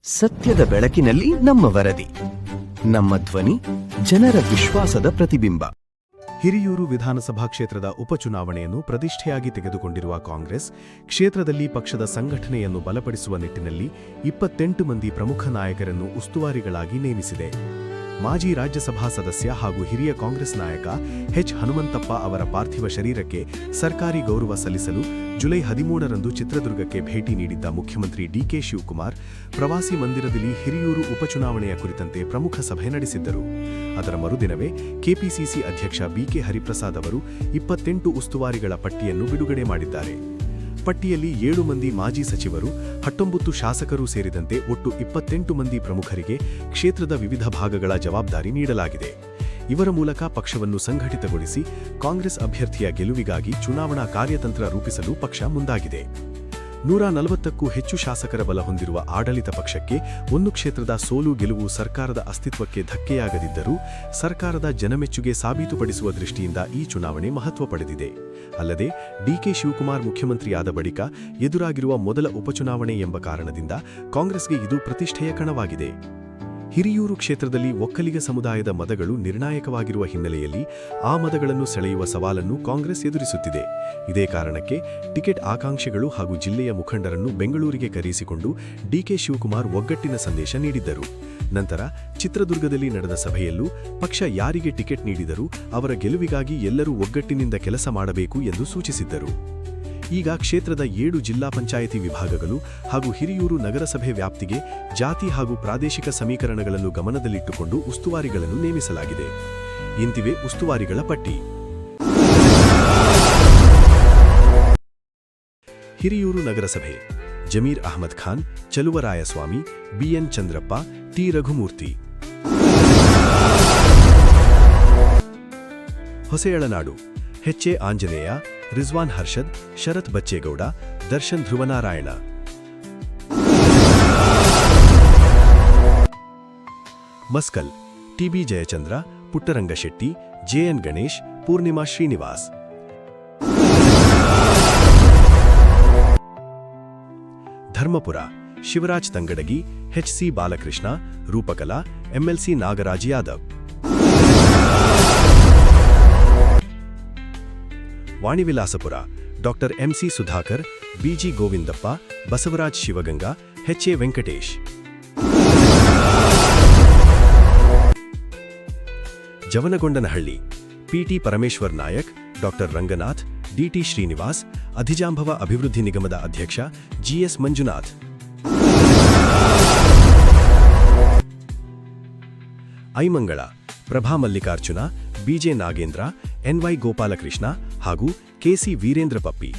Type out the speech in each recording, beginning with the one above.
ಸತ್ಯದ ಬೆಳಕಿನಲ್ಲಿ ನಮ್ಮ ವರದಿ, ನಮ್ಮ ಧ್ವನಿ, ಜನರ ವಿಶ್ವಾಸದ ಪ್ರತಿಬಿಂಬ. ಹಿರಿಯೂರು ವಿಧಾನಸಭಾ ಕ್ಷೇತ್ರದ ಉಪಚುನಾವಣೆಯನ್ನು ಪ್ರತಿಷ್ಠೆಯಾಗಿ ತೆಗೆದುಕೊಂಡಿರುವ ಕಾಂಗ್ರೆಸ್ ಕ್ಷೇತ್ರದಲ್ಲಿ ಪಕ್ಷದ ಸಂಘಟನೆಯನ್ನು ಬಲಪಡಿಸುವ ನಿಟ್ಟಿನಲ್ಲಿ 28 ಮಂದಿ ಪ್ರಮುಖ ನಾಯಕರನ್ನು ಉಸ್ತುವಾರಿಗಳಾಗಿ ನೇಮಿಸಿದೆ. ಮಾಜಿ ರಾಜ್ಯಸಭಾ ಸದಸ್ಯ ಹಾಗೂ ಹಿರಿಯ ಕಾಂಗ್ರೆಸ್ ನಾಯಕ ಎಚ್ ಹನುಮಂತಪ್ಪ ಅವರ ಪಾರ್ಥಿವ ಶರೀರಕ್ಕೆ ಸರ್ಕಾರಿ ಗೌರವ ಸಲ್ಲಿಸಲು ಜುಲೈ 13ರಂದು ಚಿತ್ರದುರ್ಗಕ್ಕೆ ಭೇಟಿ ನೀಡಿದ್ದ ಮುಖ್ಯಮಂತ್ರಿ ಡಿಕೆ ಶಿವಕುಮಾರ್ ಪ್ರವಾಸಿ ಮಂದಿರದಲ್ಲಿ ಹಿರಿಯೂರು ಉಪಚುನಾವಣೆಯ ಕುರಿತಂತೆ ಪ್ರಮುಖ ಸಭೆ ನಡೆಸಿದ್ದರು. ಅದರ ಮರುದಿನವೇ ಕೆಪಿಸಿಸಿ ಅಧ್ಯಕ್ಷ ಬಿಕೆ ಹರಿಪ್ರಸಾದ್ ಅವರು 28 ಉಸ್ತುವಾರಿಗಳ ಪಟ್ಟಿಯನ್ನು ಬಿಡುಗಡೆ ಮಾಡಿದ್ದಾರೆ. ಪಟ್ಟಿಯಲ್ಲಿ 7 ಮಂದಿ ಮಾಜಿ ಸಚಿವರು, 19 ಶಾಸಕರು ಸೇರಿದಂತೆ ಒಟ್ಟು 28 ಮಂದಿ ಪ್ರಮುಖರಿಗೆ ಕ್ಷೇತ್ರದ ವಿವಿಧ ಭಾಗಗಳ ಜವಾಬ್ದಾರಿ ನೀಡಲಾಗಿದೆ. ಇವರ ಮೂಲಕ ಪಕ್ಷವನ್ನು ಸಂಘಟಿತಗೊಳಿಸಿ ಕಾಂಗ್ರೆಸ್ ಅಭ್ಯರ್ಥಿಯ ಗೆಲುವಿಗಾಗಿ ಚುನಾವಣಾ ಕಾರ್ಯತಂತ್ರ ರೂಪಿಸಲು ಪಕ್ಷ ಮುಂದಾಗಿದೆ. 140ಕ್ಕೂ ಹೆಚ್ಚು ಶಾಸಕರ ಬಲ ಹೊಂದಿರುವ ಆಡಳಿತ ಪಕ್ಷಕ್ಕೆ ಒಂದು ಕ್ಷೇತ್ರದ ಸೋಲು ಗೆಲುವು ಸರ್ಕಾರದ ಅಸ್ತಿತ್ವಕ್ಕೆ ಧಕ್ಕೆಯಾಗದಿದ್ದರೂ ಸರ್ಕಾರದ ಜನಮೆಚ್ಚುಗೆ ಸಾಬೀತುಪಡಿಸುವ ದೃಷ್ಟಿಯಿಂದ ಈ ಚುನಾವಣೆ ಮಹತ್ವ ಪಡೆದಿದೆ. ಅಲ್ಲದೆ ಡಿಕೆ ಶಿವಕುಮಾರ್ ಮುಖ್ಯಮಂತ್ರಿಯಾದ ಬಳಿಕ ಎದುರಾಗಿರುವ ಮೊದಲ ಉಪಚುನಾವಣೆ ಎಂಬ ಕಾರಣದಿಂದ ಕಾಂಗ್ರೆಸ್ಗೆ ಇದು ಪ್ರತಿಷ್ಠೆಯ ಕಣವಾಗಿದೆ. ಹಿರಿಯೂರು ಕ್ಷೇತ್ರದಲ್ಲಿ ಒಕ್ಕಲಿಗ ಸಮುದಾಯದ ಮತಗಳು ನಿರ್ಣಾಯಕವಾಗಿರುವ ಹಿನ್ನೆಲೆಯಲ್ಲಿ ಆ ಮತಗಳನ್ನು ಸೆಳೆಯುವ ಸವಾಲನ್ನು ಕಾಂಗ್ರೆಸ್ ಎದುರಿಸುತ್ತಿದೆ. ಇದೇ ಕಾರಣಕ್ಕೆ ಟಿಕೆಟ್ ಆಕಾಂಕ್ಷಿಗಳು ಹಾಗೂ ಜಿಲ್ಲೆಯ ಮುಖಂಡರನ್ನು ಬೆಂಗಳೂರಿಗೆ ಕರೆಸಿಕೊಂಡು ಡಿಕೆ ಶಿವಕುಮಾರ್ ಒಗ್ಗಟ್ಟಿನ ಸಂದೇಶ ನೀಡಿದ್ದರು. ನಂತರ ಚಿತ್ರದುರ್ಗದಲ್ಲಿ ನಡೆದ ಸಭೆಯಲ್ಲೂ ಪಕ್ಷ ಯಾರಿಗೆ ಟಿಕೆಟ್ ನೀಡಿದರೂ ಅವರ ಗೆಲುವಿಗಾಗಿ ಎಲ್ಲರೂ ಒಗ್ಗಟ್ಟಿನಿಂದ ಕೆಲಸ ಮಾಡಬೇಕು ಎಂದು ಸೂಚಿಸಿದ್ದರು. ಈಗ ಕ್ಷೇತ್ರದ 7 ಜಿಲ್ಲಾ ಪಂಚಾಯಿತಿ ವಿಭಾಗಗಳು ಹಾಗೂ ಹಿರಿಯೂರು ನಗರಸಭೆ ವ್ಯಾಪ್ತಿಗೆ ಜಾತಿ ಹಾಗೂ ಪ್ರಾದೇಶಿಕ ಸಮೀಕರಣಗಳನ್ನು ಗಮನದಲ್ಲಿಟ್ಟುಕೊಂಡು ಉಸ್ತುವಾರಿಗಳನ್ನು ನೇಮಿಸಲಾಗಿದೆ. ಇಂತಿವೆ ಉಸ್ತುವಾರಿಗಳ ಪಟ್ಟಿ. ಹಿರಿಯೂರು ನಗರಸಭೆ: Zameer Ahmed Khan, Chaluvarayaswamy, BN Chandrappa, T Raghumurthy. Hosayalanadu: H A Anjaneya, Rizwan Arshad, Sharath Bachegowda, Darshan Dhruvanarayan. Maskal: TB Jayachandra, Puttarangashetty, JN Ganesh, Poornima Srinivas. Dharmapura: Shivaraj Tangadagi, HC. Balakrishna, Roopakala, MLC Nagaraj Yadav. Vanivilasapura: doctor MC Sudhakar, BG Govindappa, Basavaraj Shivaganga, H A Venkatesh. Javanagondanahalli: PT Parameshwar Naik, doctor Ranganath, DT Srinivas, ಅಧಿಜಾಂಭವ ಅಭಿವೃದ್ಧಿ ನಿಗಮದ ಅಧ್ಯಕ್ಷ GS Manjunath. Aimangala: Prabha Mallikarjuna, BJ Nagendra, NY Gopalakrishna ಹಾಗೂ ಕೆಸಿ ವೀರೇಂದ್ರ ಪಪ್ಪಿ.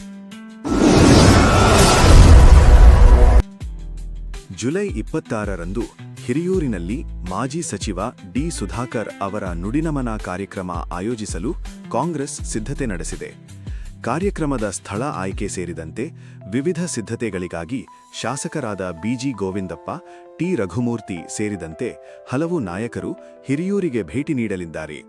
ಜುಲೈ 26ರಂದು ಹಿರಿಯೂರಿನಲ್ಲಿ ಮಾಜಿ ಸಚಿವ ಡಿ ಸುಧಾಕರ್ ಅವರ ನುಡಿನಮನ ಕಾರ್ಯಕ್ರಮ ಆಯೋಜಿಸಲು ಕಾಂಗ್ರೆಸ್ ಸಿದ್ಧತೆ ನಡೆಸಿದೆ. ಕಾರ್ಯಕ್ರಮದ ಸ್ಥಳ ಆಯ್ಕೆ ಸೇರಿದಂತೆ ವಿವಿಧ ಸಿದ್ಧತೆಗಳಿಗಾಗಿ ಶಾಸಕರಾದ ಬಿಜಿ ಗೋವಿಂದಪ್ಪ, ಟಿ ರಘುಮೂರ್ತಿ ಸೇರಿದಂತೆ ಹಲವು ನಾಯಕರು ಹಿರಿಯೂರಿಗೆ ಭೇಟಿ ನೀಡಲಿದ್ದಾರೆ.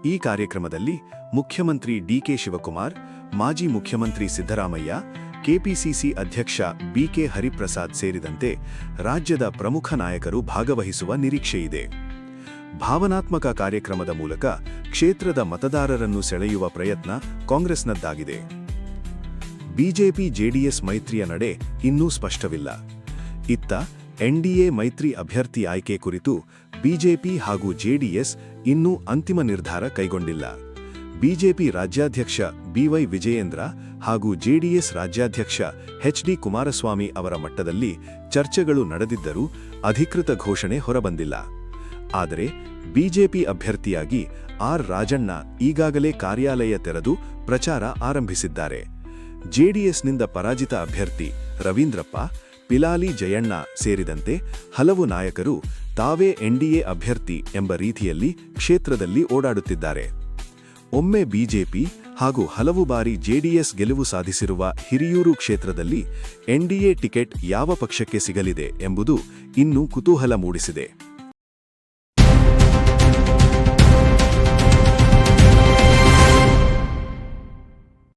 ಈ ಕಾರ್ಯಕ್ರಮದಲ್ಲಿ ಮುಖ್ಯಮಂತ್ರಿ ಡಿಕೆ ಶಿವಕುಮಾರ್, ಮಾಜಿ ಮುಖ್ಯಮಂತ್ರಿ ಸಿದ್ದರಾಮಯ್ಯ, ಕೆಪಿಸಿಸಿ ಅಧ್ಯಕ್ಷ ಬಿಕೆ ಹರಿಪ್ರಸಾದ್ ಸೇರಿದಂತೆ ರಾಜ್ಯದ ಪ್ರಮುಖ ನಾಯಕರು ಭಾಗವಹಿಸುವ ನಿರೀಕ್ಷೆಯಿದೆ. ಭಾವನಾತ್ಮಕ ಕಾರ್ಯಕ್ರಮದ ಮೂಲಕ ಕ್ಷೇತ್ರದ ಮತದಾರರನ್ನು ಸೆಳೆಯುವ ಪ್ರಯತ್ನ ಕಾಂಗ್ರೆಸ್ನದ್ದಾಗಿದೆ. ಬಿಜೆಪಿ-ಜೆಡಿಎಸ್ ಮೈತ್ರಿಯ ನಡೆ ಇನ್ನೂ ಸ್ಪಷ್ಟವಿಲ್ಲ. ಇತ್ತ ಎನ್ಡಿಎ ಮೈತ್ರಿ ಅಭ್ಯರ್ಥಿ ಆಯ್ಕೆ ಕುರಿತು ಬಿಜೆಪಿ ಹಾಗೂ ಜೆಡಿಎಸ್ ಇನ್ನೂ ಅಂತಿಮ ನಿರ್ಧಾರ ಕೈಗೊಂಡಿಲ್ಲ. ಬಿಜೆಪಿ ರಾಜ್ಯಾಧ್ಯಕ್ಷ ಬಿವೈ ವಿಜಯೇಂದ್ರ ಹಾಗೂ ಜೆಡಿಎಸ್ ರಾಜ್ಯಾಧ್ಯಕ್ಷ ಎಚ್.ಡಿ. ಕುಮಾರಸ್ವಾಮಿ ಅವರ ಮಟ್ಟದಲ್ಲಿ ಚರ್ಚೆಗಳು ನಡೆದಿದ್ದರೂ ಅಧಿಕೃತ ಘೋಷಣೆ ಹೊರಬಂದಿಲ್ಲ. ಆದರೆ ಬಿಜೆಪಿ ಅಭ್ಯರ್ಥಿಯಾಗಿ ಆರ್ ರಾಜಣ್ಣ ಈಗಾಗಲೇ ಕಾರ್ಯಾಲಯ ತೆರೆದು ಪ್ರಚಾರ ಆರಂಭಿಸಿದ್ದಾರೆ. ಜೆಡಿಎಸ್ನಿಂದ ಪರಾಜಿತ ಅಭ್ಯರ್ಥಿ ರವೀಂದ್ರಪ್ಪ, ಪಿಲಾಲಿ ಜಯಣ್ಣ ಸೇರಿದಂತೆ ಹಲವು ನಾಯಕರು ತಾವೇ ಎನ್ಡಿಎ ಅಭ್ಯರ್ಥಿ ಎಂಬ ರೀತಿಯಲ್ಲಿ ಕ್ಷೇತ್ರದಲ್ಲಿ ಓಡಾಡುತ್ತಿದ್ದಾರೆ. ಒಮ್ಮೆ ಬಿಜೆಪಿ ಹಾಗೂ ಹಲವು ಬಾರಿ ಜೆಡಿಎಸ್ ಗೆಲುವು ಸಾಧಿಸಿರುವ ಹಿರಿಯೂರು ಕ್ಷೇತ್ರದಲ್ಲಿ ಎನ್ಡಿಎ ಟಿಕೆಟ್ ಯಾವ ಪಕ್ಷಕ್ಕೆ ಸಿಗಲಿದೆ ಎಂಬುದು ಇನ್ನೂ ಕುತೂಹಲ ಮೂಡಿಸಿದೆ.